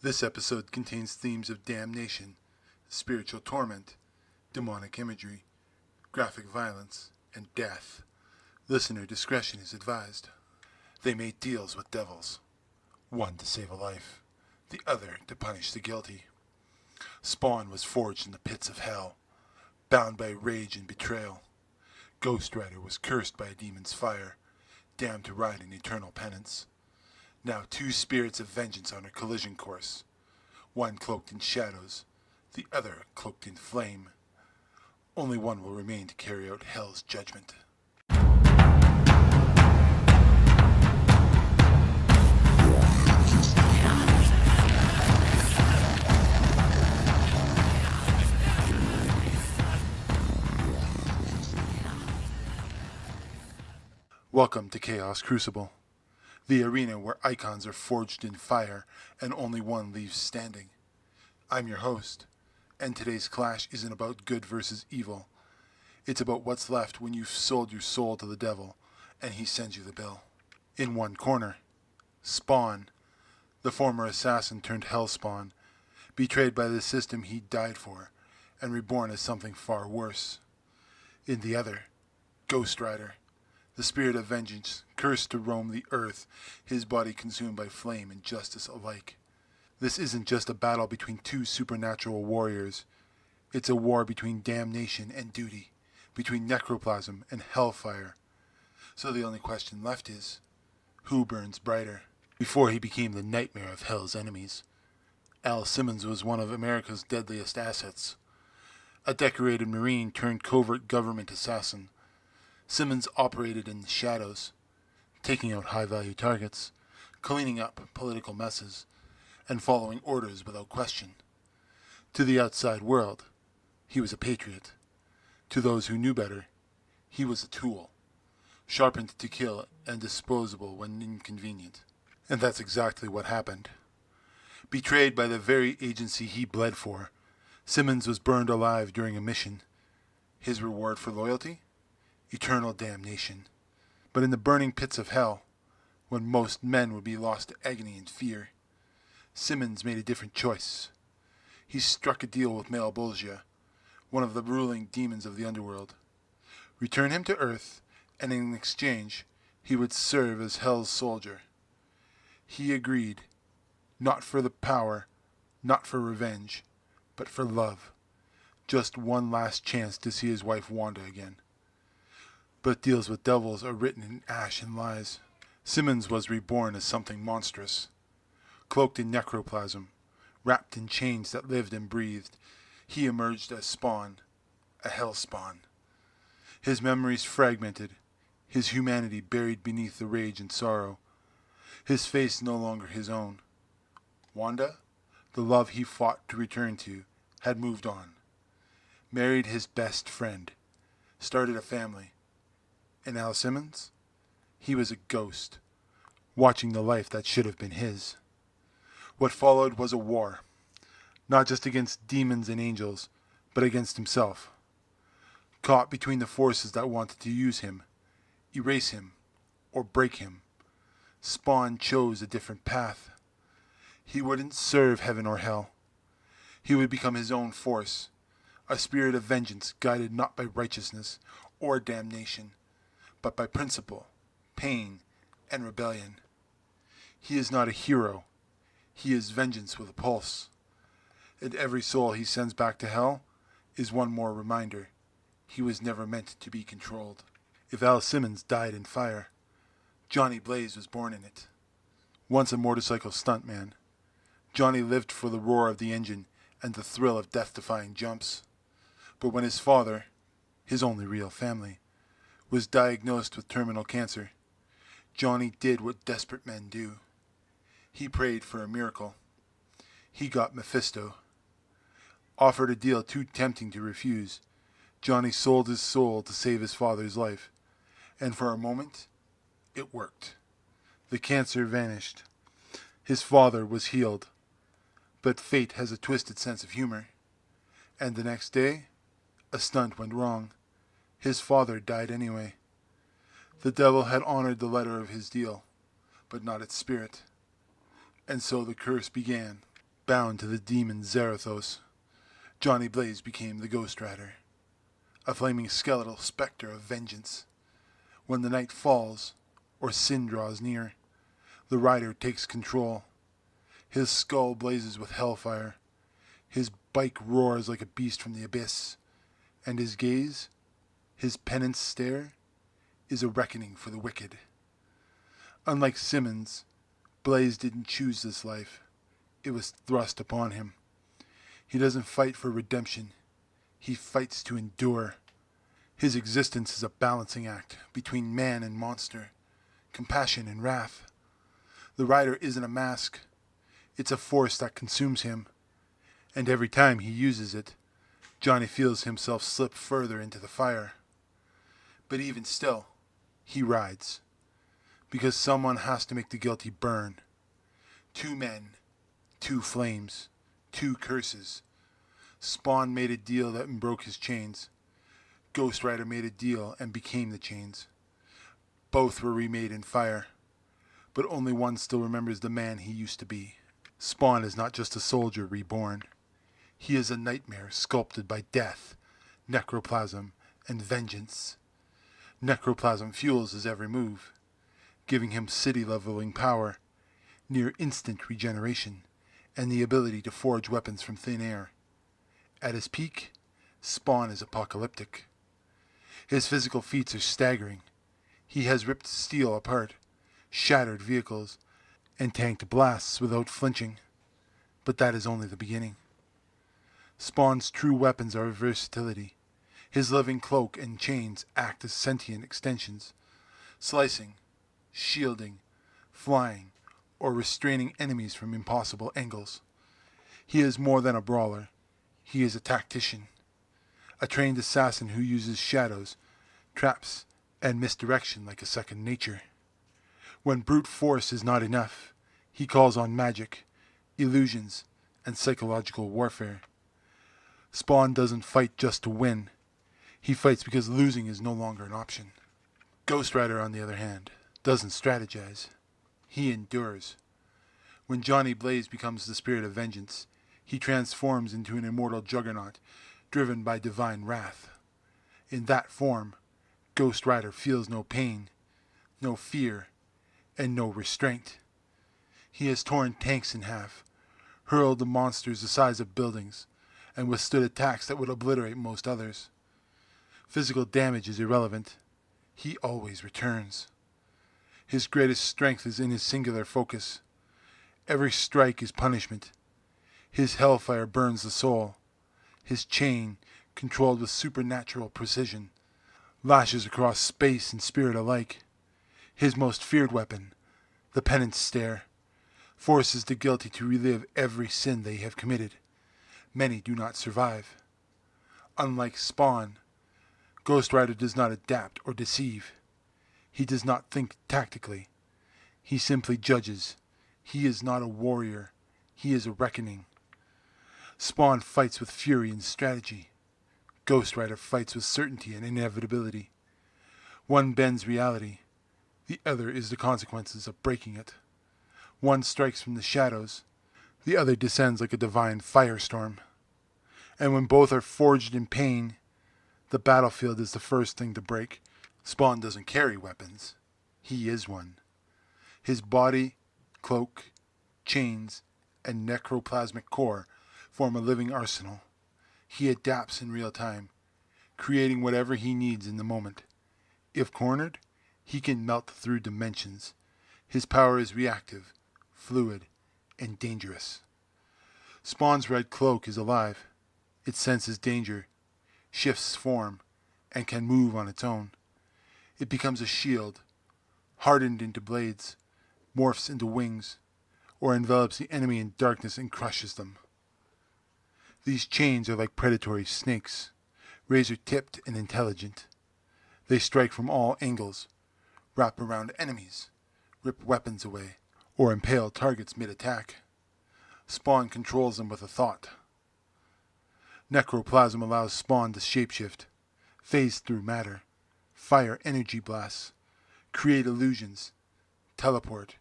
This episode contains themes of damnation, spiritual torment, demonic imagery, graphic violence, and death. Listener discretion is advised. They made deals with devils, one to save a life, the other to punish the guilty. Spawn was forged in the pits of hell, bound by rage and betrayal. Ghost Rider was cursed by a demon's fire, damned to ride in eternal penance. Now two spirits of vengeance on a collision course, one cloaked in shadows, the other cloaked in flame. Only one will remain to carry out hell's judgment. Welcome to Chaos Crucible, the arena where icons are forged in fire and only one leaves standing. I'm your host, and today's clash isn't about good versus evil. It's about what's left when you've sold your soul to the devil and he sends you the bill. In one corner, Spawn, the former assassin turned hellspawn, betrayed by the system he died for and reborn as something far worse. In the other, Ghost Rider, the spirit of vengeance, cursed to roam the earth, his body consumed by flame and justice alike. This isn't just a battle between two supernatural warriors. It's a war between damnation and duty, between necroplasm and hellfire. So the only question left is, who burns brighter? Before he became the nightmare of hell's enemies, Al Simmons was one of America's deadliest assets. A decorated Marine turned covert government assassin, Simmons operated in the shadows, taking out high-value targets, cleaning up political messes, and following orders without question. To the outside world, he was a patriot. To those who knew better, he was a tool, sharpened to kill and disposable when inconvenient. And that's exactly what happened. Betrayed by the very agency he bled for, Simmons was burned alive during a mission. His reward for loyalty? Eternal damnation. But in the burning pits of hell, when most men would be lost to agony and fear, Simmons made a different choice. He struck a deal with Malbolgia, one of the ruling demons of the underworld. Return him to Earth, and in exchange, he would serve as Hell's soldier. He agreed, not for the power, not for revenge, but for love. Just one last chance to see his wife Wanda again. But deals with devils are written in ash and lies. Simmons was reborn as something monstrous, cloaked in necroplasm, wrapped in chains that lived and breathed. He emerged as Spawn, a hellspawn. His memories fragmented, his humanity buried beneath the rage and sorrow. His face no longer his own. Wanda, the love he fought to return to, had moved on, married his best friend, started a family. And Al Simmons? He was a ghost, watching the life that should have been his. What followed was a war, not just against demons and angels, but against himself. Caught between the forces that wanted to use him, erase him, or break him, Spawn chose a different path. He wouldn't serve heaven or hell. He would become his own force, a spirit of vengeance guided not by righteousness or damnation, but by principle, pain, and rebellion. He is not a hero. He is vengeance with a pulse. And every soul he sends back to hell is one more reminder he was never meant to be controlled. If Al Simmons died in fire, Johnny Blaze was born in it. Once a motorcycle stuntman, Johnny lived for the roar of the engine and the thrill of death-defying jumps. But when his father, his only real family, was diagnosed with terminal cancer, Johnny did what desperate men do. He prayed for a miracle. He got Mephisto. Offered a deal too tempting to refuse, Johnny sold his soul to save his father's life. And for a moment, it worked. The cancer vanished. His father was healed. But fate has a twisted sense of humor. And the next day, a stunt went wrong. His father died anyway. The devil had honored the letter of his deal, but not its spirit. And so the curse began. bound to the demon Zarathos, Johnny Blaze became the Ghost Rider, a flaming skeletal specter of vengeance. When the night falls, or sin draws near, the rider takes control. His skull blazes with hellfire. His bike roars like a beast from the abyss. And his gaze, his penance stare, is a reckoning for the wicked. Unlike Simmons, Blaze didn't choose this life. It was thrust upon him. He doesn't fight for redemption. He fights to endure. His existence is a balancing act between man and monster, compassion and wrath. The rider isn't a mask. It's a force that consumes him. And every time he uses it, Johnny feels himself slip further into the fire. But even still, he rides. Because someone has to make the guilty burn. 2 men, 2 flames, 2 curses. Spawn made a deal that broke his chains. Ghost Rider made a deal and became the chains. Both were remade in fire. But only one still remembers the man he used to be. Spawn is not just a soldier reborn. He is a nightmare sculpted by death, necroplasm, and vengeance. Necroplasm fuels his every move, giving him city-leveling power, near instant regeneration, and the ability to forge weapons from thin air. At his peak, Spawn is apocalyptic. His physical feats are staggering. He has ripped steel apart, shattered vehicles, and tanked blasts without flinching. But that is only the beginning. Spawn's true weapons are versatility. His living cloak and chains act as sentient extensions, slicing, shielding, flying, or restraining enemies from impossible angles. He is more than a brawler. He is a tactician, a trained assassin who uses shadows, traps, and misdirection like a second nature. When brute force is not enough, he calls on magic, illusions, and psychological warfare. Spawn doesn't fight just to win. He fights because losing is no longer an option. Ghost Rider, on the other hand, doesn't strategize. He endures. When Johnny Blaze becomes the spirit of vengeance, he transforms into an immortal juggernaut, driven by divine wrath. In that form, Ghost Rider feels no pain, no fear, and no restraint. He has torn tanks in half, hurled the monsters the size of buildings, and withstood attacks that would obliterate most others. Physical damage is irrelevant. He always returns. His greatest strength is in his singular focus. Every strike is punishment. His hellfire burns the soul. His chain, controlled with supernatural precision, lashes across space and spirit alike. His most feared weapon, the penance stare, forces the guilty to relive every sin they have committed. Many do not survive. Unlike Spawn, Ghost Rider does not adapt or deceive. He does not think tactically. He simply judges. He is not a warrior. He is a reckoning. Spawn fights with fury and strategy. Ghost Rider fights with certainty and inevitability. One bends reality. The other is the consequences of breaking it. One strikes from the shadows. The other descends like a divine firestorm. And when both are forged in pain, the battlefield is the first thing to break. Spawn doesn't carry weapons. He is one. His body, cloak, chains, and necroplasmic core form a living arsenal. He adapts in real time, creating whatever he needs in the moment. If cornered, he can melt through dimensions. His power is reactive, fluid, and dangerous. Spawn's red cloak is alive. It senses danger, shifts form, and can move on its own. It becomes a shield, hardened into blades, morphs into wings, or envelops the enemy in darkness and crushes them. These chains are like predatory snakes, razor-tipped and intelligent. They strike from all angles, wrap around enemies, rip weapons away, or impale targets mid-attack. Spawn controls them with a thought. Necroplasm allows Spawn to shapeshift, phase through matter, fire energy blasts, create illusions, teleport,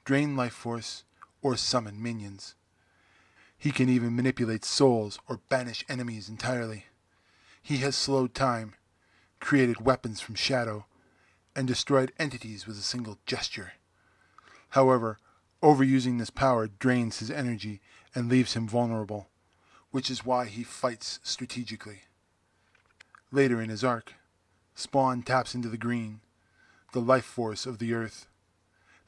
drain life force, or summon minions. He can even manipulate souls or banish enemies entirely. He has slowed time, created weapons from shadow, and destroyed entities with a single gesture. However, overusing this power drains his energy and leaves him vulnerable, which is why he fights strategically. Later in his arc, Spawn taps into the green, the life force of the earth.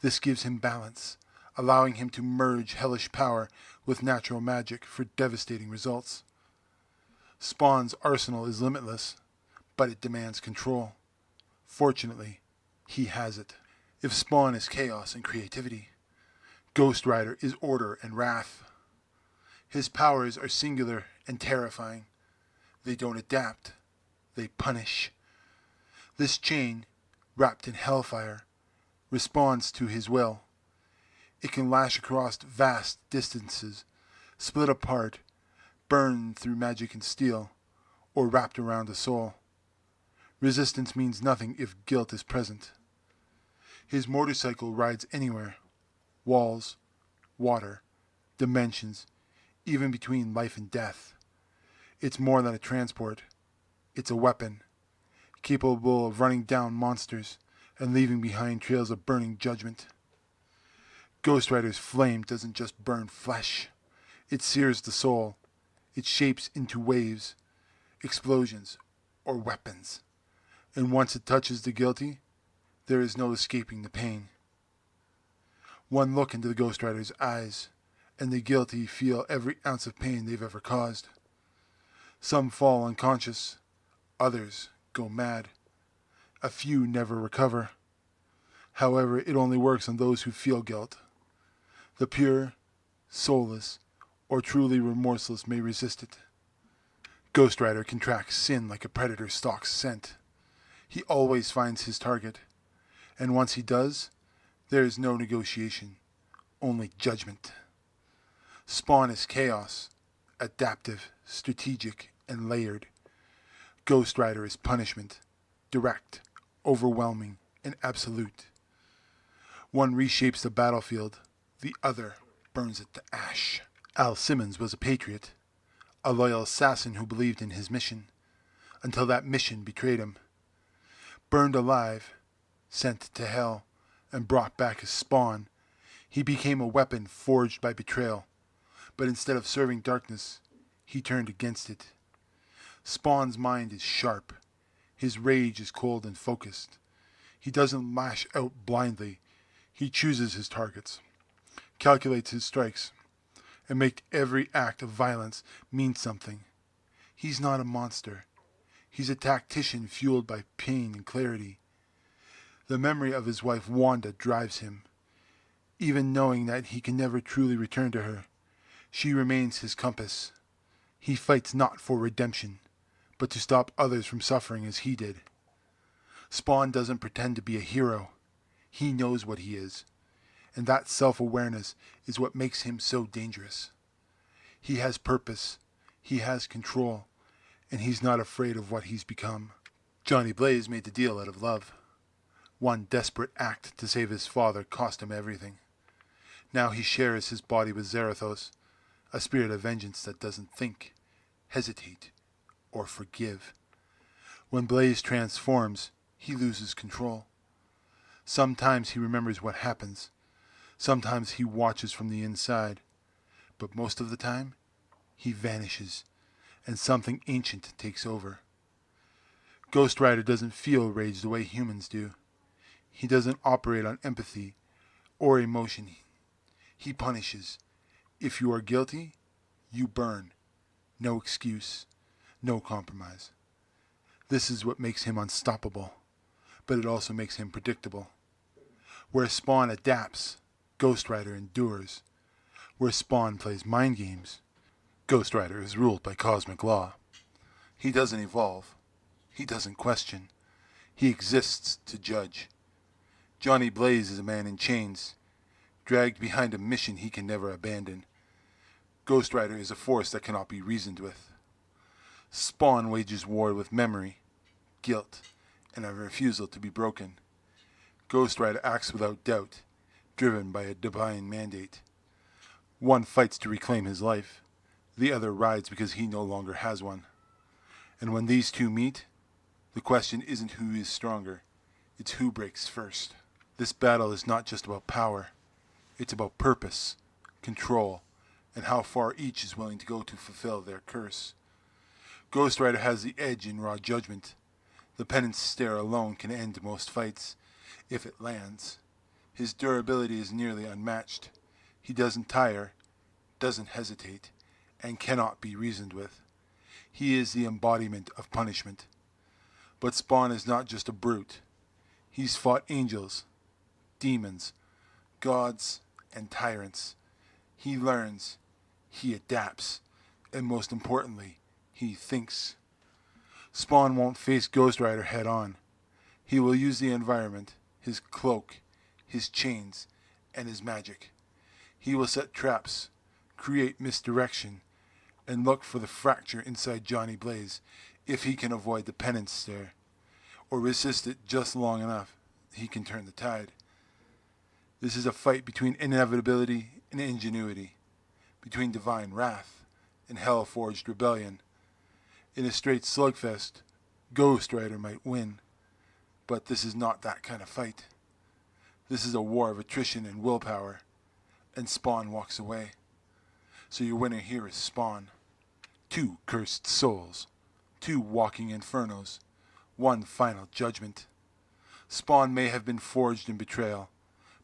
This gives him balance, allowing him to merge hellish power with natural magic for devastating results. Spawn's arsenal is limitless, but it demands control. Fortunately, he has it. If Spawn is chaos and creativity, Ghost Rider is order and wrath. His powers are singular and terrifying. They don't adapt, they punish. This chain, wrapped in Hellfire, responds to his will. It can lash across vast distances, split apart, burn through magic and steel, or wrapped around a soul. Resistance means nothing if guilt is present. His motorcycle rides anywhere. Walls, water, dimensions, even between life and death. It's more than a transport. It's a weapon, capable of running down monsters and leaving behind trails of burning judgment. Ghost Rider's flame doesn't just burn flesh. It sears the soul. It shapes into waves, explosions, or weapons. And once it touches the guilty, there is no escaping the pain. One look into the Ghost Rider's eyes, and the guilty feel every ounce of pain they've ever caused. Some fall unconscious, others go mad. A few never recover. However, it only works on those who feel guilt. The pure, soulless, or truly remorseless may resist it. Ghost Rider can track sin like a predator stalks scent. He always finds his target, and once he does, there is no negotiation, only judgment. Spawn is chaos, adaptive, strategic, and layered. Ghost Rider is punishment, direct, overwhelming, and absolute. One reshapes the battlefield, the other burns it to ash. Al Simmons was a patriot, a loyal assassin who believed in his mission, until that mission betrayed him. Burned alive, sent to hell, and brought back as Spawn, he became a weapon forged by betrayal. But instead of serving darkness, he turned against it. Spawn's mind is sharp. His rage is cold and focused. He doesn't lash out blindly. He chooses his targets, calculates his strikes, and makes every act of violence mean something. He's not a monster. He's a tactician fueled by pain and clarity. The memory of his wife Wanda drives him. Even knowing that he can never truly return to her, she remains his compass. He fights not for redemption, but to stop others from suffering as he did. Spawn doesn't pretend to be a hero. He knows what he is, and that self-awareness is what makes him so dangerous. He has purpose, he has control, and he's not afraid of what he's become. Johnny Blaze made the deal out of love. One desperate act to save his father cost him everything. Now he shares his body with Zarathos, a spirit of vengeance that doesn't think, hesitate, or forgive. When Blaze transforms, he loses control. Sometimes he remembers what happens. Sometimes he watches from the inside. But most of the time, he vanishes, and something ancient takes over. Ghost Rider doesn't feel rage the way humans do. He doesn't operate on empathy or emotion. He punishes. If you are guilty, you burn. No excuse, no compromise. This is what makes him unstoppable, but it also makes him predictable. Where Spawn adapts, Ghost Rider endures. Where Spawn plays mind games, Ghost Rider is ruled by cosmic law. He doesn't evolve. He doesn't question. He exists to judge. Johnny Blaze is a man in chains, dragged behind a mission he can never abandon. Ghost Rider is a force that cannot be reasoned with. Spawn wages war with memory, guilt, and a refusal to be broken. Ghost Rider acts without doubt, driven by a divine mandate. One fights to reclaim his life. The other rides because he no longer has one. And when these two meet, the question isn't who is stronger, it's who breaks first. This battle is not just about power, it's about purpose, control, and how far each is willing to go to fulfill their curse. Ghost Rider has the edge in raw judgment. The penance stare alone can end most fights, if it lands. His durability is nearly unmatched. He doesn't tire, doesn't hesitate, and cannot be reasoned with. He is the embodiment of punishment. But Spawn is not just a brute. He's fought angels, demons, gods, and tyrants. He learns, he adapts, and most importantly, he thinks. Spawn won't face Ghost Rider head on. He will use the environment, his cloak, his chains, and his magic. He will set traps, create misdirection, and look for the fracture inside Johnny Blaze if he can avoid the penance stare, or resist it just long enough he can turn the tide. This is a fight between inevitability and ingenuity, between divine wrath and hell-forged rebellion. In a straight slugfest, Ghost Rider might win, but this is not that kind of fight. This is a war of attrition and willpower, and Spawn walks away. So your winner here is Spawn. 2 cursed souls, 2 walking infernos, 1 final judgment. Spawn may have been forged in betrayal,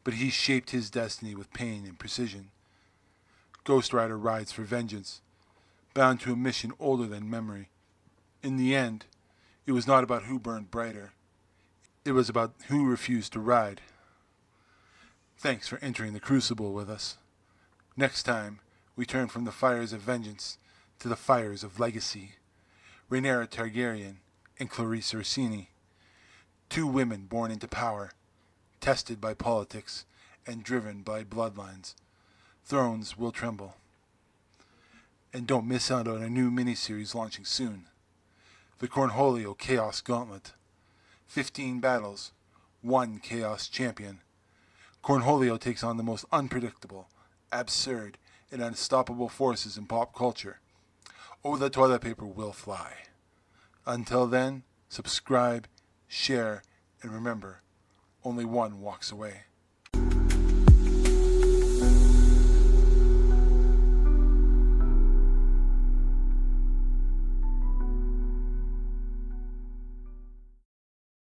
but he shaped his destiny with pain and precision. Ghost Rider rides for vengeance, bound to a mission older than memory. In the end, it was not about who burned brighter. It was about who refused to ride. Thanks for entering the Crucible with us. Next time, we turn from the fires of vengeance to the fires of legacy. Rhaenyra Targaryen and Clarice Orsini. 2 women born into power, tested by politics, and driven by bloodlines. Thrones will tremble. And don't miss out on a new miniseries launching soon. The Cornholio Chaos Gauntlet. 15 battles, 1 Chaos Champion. Cornholio takes on the most unpredictable, absurd, and unstoppable forces in pop culture. Oh, the toilet paper will fly. Until then, subscribe, share, and remember, only one walks away.